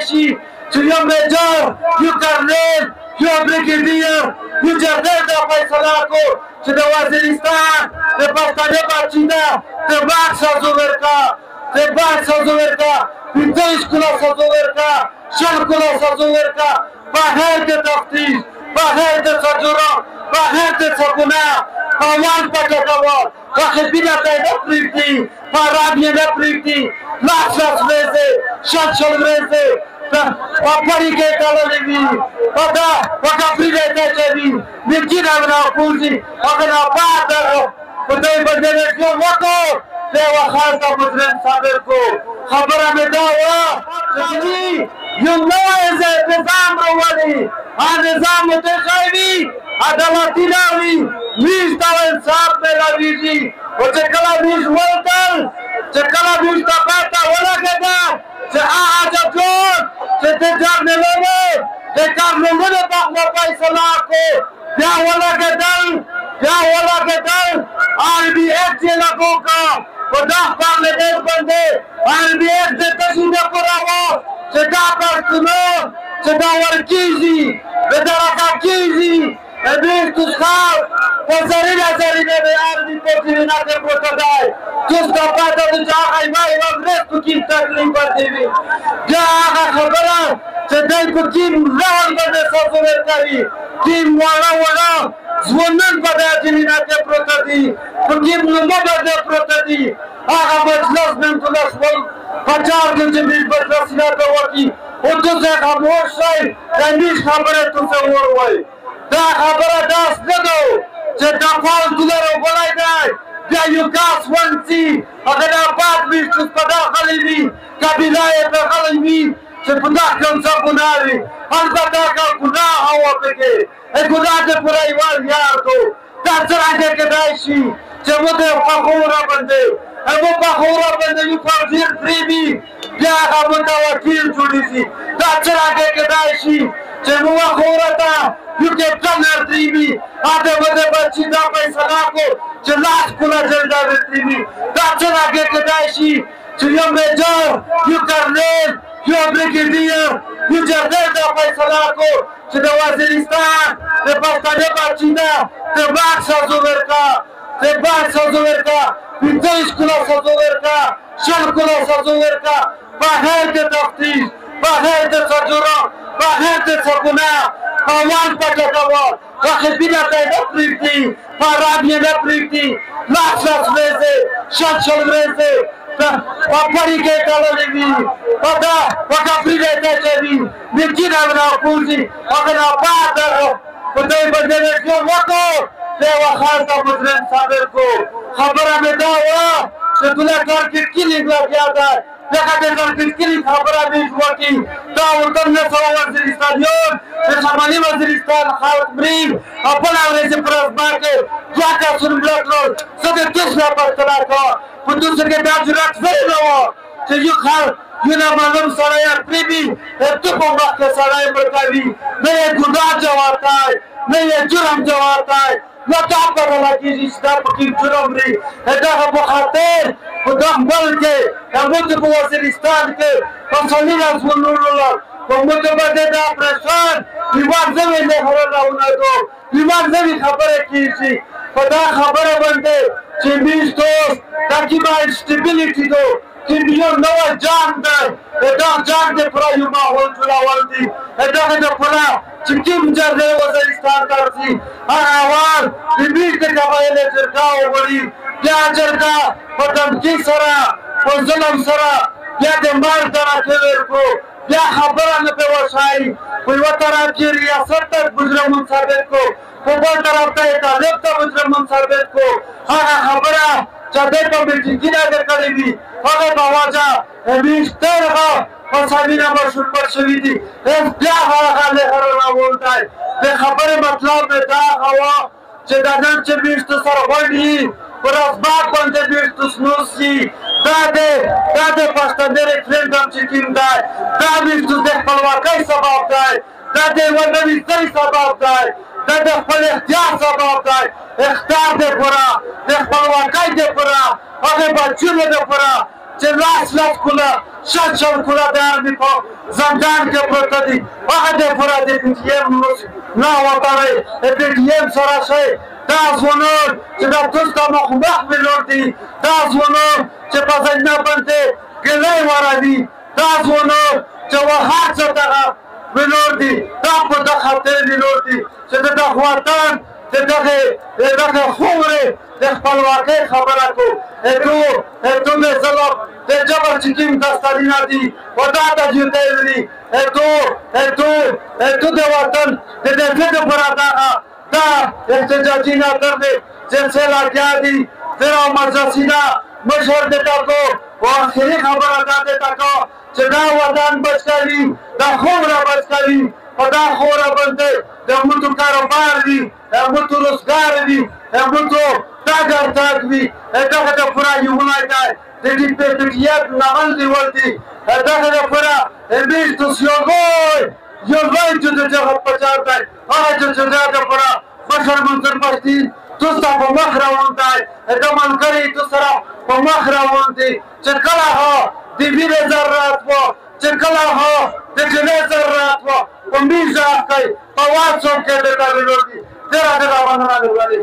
شي چې یو میجر یو کرنیل یو بریګیډیر یو جنرال دا فیصله کو چې د وزیرستان د پښتنې بچی ده د باغ سازو ورکا د باغ سازو ورکا 25 کیلو سازو ورکا 6 کیلو سازو ورکا بغیر د تفتیش بغیر د سجورا بغیر د سکونا اوان پټکوال خپله ته نه پریږدي پارام یې نه پریږدي لاس ورځي شل ورځي پړی کې تړلې وي دا وکړې ته کوي مګینا ورو کوزي هغه پاتره په دې باندې یو وکړو له وخت مدرن صابر کو خبره مې دا و چې یو نوې نظام راولي نظام متخیوي عدالتي راوي میز دا انصاف ملاويږي او چې کله میز ولتل چې کله میز ته پاته ولګېده چې جوړ چې د جرنلونو د کارنامونو په فیصله کو بیا ولګېدل RBF یې لګو کړه په دغه بنګلادیش باندې RBF د تشویق کړو چې دا پښتنو چې دا ورکیږي دا راکیږي دې تاسو وزارت به ارضی پوزیشن ته پروتای جس کا پاتہ د ځای ما یو ورځ کې تکلیف ورته دا خبره چې دای په کې ځان باندې څه کوي چې وړا ځوانان په دې نه ته پروتای په کې نو باندې پروتای هغه مجلس نن تاسو وایي پچار کې چې په رسنۍ ته وکی او تاسو خاموش شئ دا هیڅ خبره تاسو وروي دا خبره داس نه ده چې دا فال دلار وګړای دی بیا یو کاس ونسی هغه د آباد میشت په داخلي وي قبیله یې په داخلي وي چې په داخل څه ګناوي البته کا ګناه هوا پکې ګناه دې پرای وال یار کو دا څنګه کېدای شي چې موږ په خورا باندې یو فرضیت پریبي بیا هغه متوکل جوړی شي دا څنګه کېدای شي چې موږ خورا ته یو کېپټن پریبي اته باندې بچی دا فیصله کو چې لاس کوله جلدا پریبي دا څنګه کېدای شي چې یو میجر یو کرنیل یو بریګیډیر یو جنرال دا فیصله کو چې د وزیرستان د پښتنې بچی ده د باغ سازو ورکا 25 کیلو سازو ورکا 6 کیلو سازو ورکا بغیر د تفتیش بغیر د سجورا بغیر د سکونا اوان پټکوال خپله ته نه پریږدي پارام یې نه پریږدي لاس ورځي شل ورځي پړی کې تړلې وي دا وکړې ته کوي مګینا ورو کوزي هغه پاتره په دې باندې یو وکړو له وخت مدرن صابر کو خبره مې دا و چې دلته کار کې کلی لګیا ده دغه د کلی خبره دې وکړي دا ورته نه سره وزیرستان یو د شمالي وزیرستان خلک برین خپل اورې چې پرځما کې ځکه سنبلټرول څه د تاسو په تلا کا په دوسر کې دا جرأت نه و چې یو خلک یو نه معلوم سره یې پریبي ته په وخت سره یې مرکوي نه ګناه جوړتای نه جرم جوړتای نو دا پر لګیږي چې دا پکې جرم لري دا په خاطر په دغه ملک کې هغه په وزیرستان کې په څلور ځلونو په متبادل دا پرشان دیوار زمي نه هرونه دو دیوار زمي خبره کیږي په دا خبره باندې چې میشتو ترکیبه استابیلیټي دو چې یو نو جان ده دا جان د پر یو ماحول جوړول دي دا د پر چې کوم ځای وزیرستان ترسي اول د بیت قبایل جرګه وړي بیا جرګه په دمکی سره په ظلم سره بیا د مال درکې ورکو بیا خبره نه په وشای په یو طرف کې ریاست ته مجرم ثابت کو په بل طرف ته طالب ته مجرم ثابت کو هغه خبره چې د کمیټې کې دا کړې وي هغه باوجا همیشتره په ساده مشهور پر شوی دي بیا هغه له هرونه وولای د خبره مطلب دا هوا چې دا نن چې بیرته سره وړي پر اسباب باندې بیرته سنوسي دا د پښتنې ریفرندم چې کیم دی دا بیرته د خپلواکۍ سبب دی دا د ونوي سری سبب دی دا د خپل اختیار سبب دی اختیار د پورا د خپلواکۍ د پورا هغه بچو د پورا چې لاس کله شل کله د ارمي په زندان کې پروته دي هغه د پوره د پي ټي ایم نه وطنۍ د پي ټي ایم سره شئ دا ځوانان چې د توس د مخ ویلور دي دا ځوانان چې په زندان باندې ګلۍ وروي دا ځوانان چې هر څه دغه ویلور دي دا په دغه خاطر ویلور دي چې د دغه وطن د دغه خاورې د خپلواکۍ خبره کو تو مثلا د جبر چې کوم داستانونه دي و دا ته جوړېږي تو د وطن د دفاع لپاره دا احتجاجي نظر دی جلسه لګیا دي تیرا مجلسینا مشهور د تاکو او اخري خبره دا ده تاکو چې دا وطن بچکوي دا خوره بچکوي په دا خوره باندې د موټو کاروبار وي موټو روزګار وي موټو تاګر تاګ وي دغه د پوره یوونای دی د دې پټیات نامل دی ولدي دغه د پوره انستیتوسیونوي یو وای چې د جهاد پچار دی هغه چې د پوره بشر منظر پښتي تاسو په مخ روان دی د ملګری تاسو سره په مخ روان دي چې کله ها د ویره ذرات وو چې کله ها د جنې ذرات وو په میزه کوي په واڅو کې د کارولو دي تر هغه باندې راغلي